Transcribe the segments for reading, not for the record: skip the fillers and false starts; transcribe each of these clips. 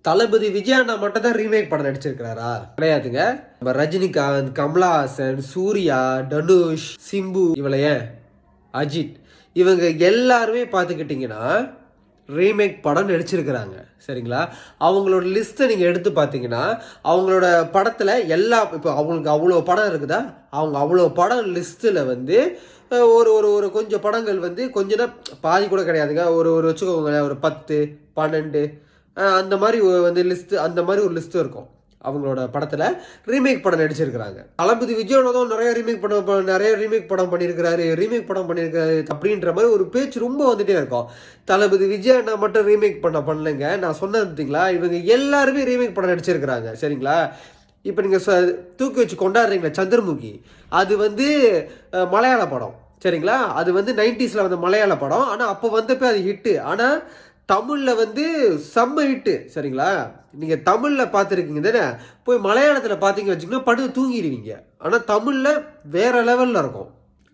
தளபதி விஜய் அண்ணா மட்டும் தான் ரீமேக் படம் நடிச்சிருக்கிறாரா? கிடையாதுங்க. நம்ம ரஜினிகாந்த், கமலஹாசன், சூர்யா, தனுஷ், சிம்பு, ஏன் அஜித், இவங்க எல்லாருமே பார்த்துக்கிட்டிங்கன்னா ரீமேக் படம் நடிச்சிருக்கிறாங்க. சரிங்களா? அவங்களோட லிஸ்ட்டை நீங்கள் எடுத்து பார்த்தீங்கன்னா அவங்களோட படத்தில் இப்போ அவங்களுக்கு அவ்வளோ படம் இருக்குதா, அவங்க அவ்வளோ படம் லிஸ்ட்டில் வந்து ஒரு ஒரு ஒரு கொஞ்சம் படங்கள் வந்து கொஞ்சம் பாதி கூட கிடையாதுங்க. ஒரு ஒரு வச்சுக்கோங்களேன், ஒரு 10, 12 அந்த மாதிரி வந்து லிஸ்ட்டு, அந்த மாதிரி ஒரு லிஸ்ட்டு இருக்கும். அவங்களோட படத்தில் ரீமேக் படம் நடிச்சிருக்கிறாங்க. தளபதி விஜயோட நிறைய ரீமேக் படம் பண்ணியிருக்கிறாரு அப்படின்ற மாதிரி ஒரு பேச்சு ரொம்ப வந்துட்டே இருக்கும். தளபதி விஜய் அண்ணா மட்டும் ரீமேக் பண்ணலைங்க. நான் சொன்னேன் பார்த்தீங்களா, இவங்க எல்லாருமே ரீமேக் படம் நடிச்சிருக்கிறாங்க. சரிங்களா? இப்போ நீங்கள் தூக்கி வச்சு கொண்டாடுறீங்களா சந்திரமுகி, அது வந்து மலையாள படம். சரிங்களா? அது வந்து 90s வந்த மலையாள படம். ஆனால் அப்போ வந்தப்போ அது ஹிட்டு. ஆனால் தமிழில் வந்து செம்ம ஹிட்டு. சரிங்களா? நீங்கள் தமிழில் பார்த்துருக்கீங்க தானே, போய் மலையாளத்தில் பார்த்தீங்க வச்சுக்கோங்க படுத்து தூங்கிடுவீங்க. ஆனால் தமிழில் வேற லெவலில் இருக்கும்.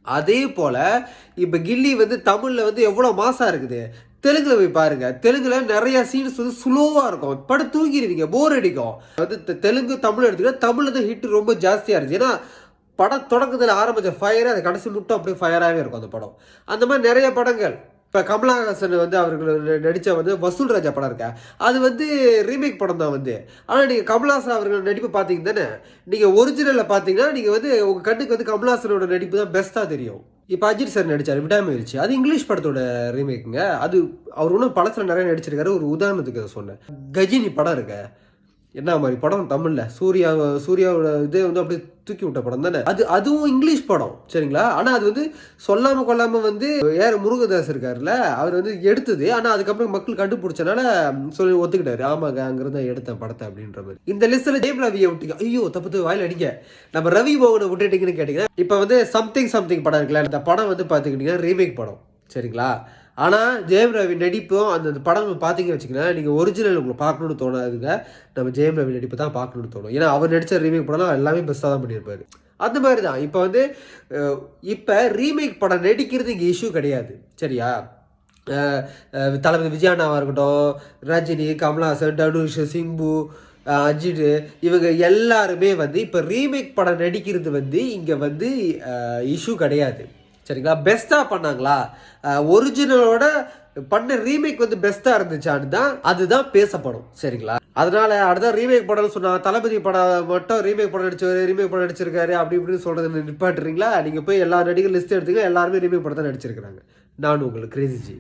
அதே போல் இப்போ கில்லி வந்து தமிழில் வந்து எவ்வளோ மாசாக இருக்குது, தெலுங்குல போய் பாருங்க. தெலுங்குல நிறைய சீன்ஸ் வந்து ஸ்லோவாக இருக்கும், படுத்து தூங்கிடுவீங்க, போர் அடிக்கும். வந்து தெலுங்கு தமிழ் எடுத்துக்கிட்டா தமிழில் தான் ஹிட் ரொம்ப ஜாஸ்தியாக இருந்துச்சு. ஏன்னா படம் தொடக்கத்தில் ஆரம்பித்த ஃபயர் அது கடைசி மட்டும் அப்படியே ஃபயராகவே இருக்கும் அந்த படம். அந்த மாதிரி நிறைய படங்கள். இப்போ கமலஹாசன் வந்து அவர்கள் நடித்த வந்து வசூல் ராஜா படம் இருக்கா, அது வந்து ரீமேக் படம் தான் வந்து. ஆனால் நீங்கள் கமலஹாசன் அவர்கள் நடிப்பு பார்த்தீங்க தானே, நீங்கள் ஒரிஜினலில் பார்த்தீங்கன்னா நீங்கள் வந்து உங்கள் கண்ணுக்கு வந்து கமலஹாசனோட நடிப்பு தான் பெஸ்ட்டாக தெரியும். இப்போ அஜித் சார் நடித்தார் விடாமுயற்சி, அது இங்கிலீஷ் படத்தோட ரீமேக்குங்க. அது அவர் ஒன்றும் படத்தில் நிறைய நடிச்சிருக்காரு. ஒரு உதாரணத்துக்கு அதை சொன்னேன். கஜினி படம் இருக்க, என்ன மாதிரி படம் தமிழில், சூர்யாவோட இதே வந்து அப்படியே தூக்கி விட்ட படம் தானே அதுவும் இங்கிலீஷ் படம். சரிங்களா? ஆனால் அது வந்து சொல்லாமல் கொள்ளாமல் வந்து முருகதாஸ் இருக்காருல்ல, அவர் வந்து எடுத்தது. ஆனால் அதுக்கப்புறம் மக்கள் கண்டுபிடிச்சனால சொல்லி ஒத்துக்கிட்டாரு, ஆமாங்க அங்கிருந்து எடுத்தேன் படத்தை அப்படின்ற மாதிரி. இந்த லிஸ்ட்டில் ஜெயம் ரவியை விட்டீங்க, ஐயோ தப்பு வாயில் அடிக்க, நம்ம ரவி மோகனை விட்டுட்டீங்கன்னு கேட்டீங்கன்னா, இப்போ வந்து சம்திங் படம் இருக்குல்ல, அந்த படம் வந்து பார்த்துக்கிட்டிங்கன்னா ரீமேக் படம். சரிங்களா? ஆனால் ஜெயம் ரவி நடிப்பும் அந்த படம் பார்த்தீங்கன்னு வச்சுக்கோங்களேன், நீங்கள் ஒரிஜினல் உங்களுக்கு பார்க்கணுன்னு தோணாதுங்க, நம்ம ஜெயம் ரவி நடிப்பு தான் பார்க்கணுன்னு தோணும். ஏன்னா அவர் நடித்த ரீமேக் படம்லாம் எல்லாமே பெஸ்ட்டாக தான் பண்ணியிருப்பார். அந்த மாதிரி தான் இப்போ வந்து இப்போ ரீமேக் படம் நடிக்கிறது இங்கே இஷ்யூ கிடையாது. சரியா? தளபதி விஜய் அண்ணாவாக இருக்கட்டும், ரஜினி, கமலஹாசன், தனுஷ், சிம்பு, அஜித், இவங்க எல்லாருமே வந்து இப்போ ரீமேக் படம் நடிக்கிறது வந்து இங்கே வந்து இஷ்யூ கிடையாது. சரிங்களா? பெஸ்ட்டாக பண்ணாங்களா, ஒரிஜினலோட பண்ண ரீமேக் வந்து பெஸ்ட்டாக இருந்துச்சான்னு தான் அதுதான் பேசப்படும். சரிங்களா? அதனால அடுத்த ரீமேக் படம்னு சொன்னால் தளபதி படம் மட்டும் ரீமேக் படம் நடிச்சிருக்காரு அப்படி இப்படின்னு சொல்கிறது நிப்பாட்டுறீங்களா? நீங்கள் போய் எல்லா நடிகர் லிஸ்ட் எடுத்துக்க, எல்லாருமே ரீமேக் படம் தான் நடிச்சிருக்கிறாங்க. நான் உங்களுக்கு கிரேசி ஜி.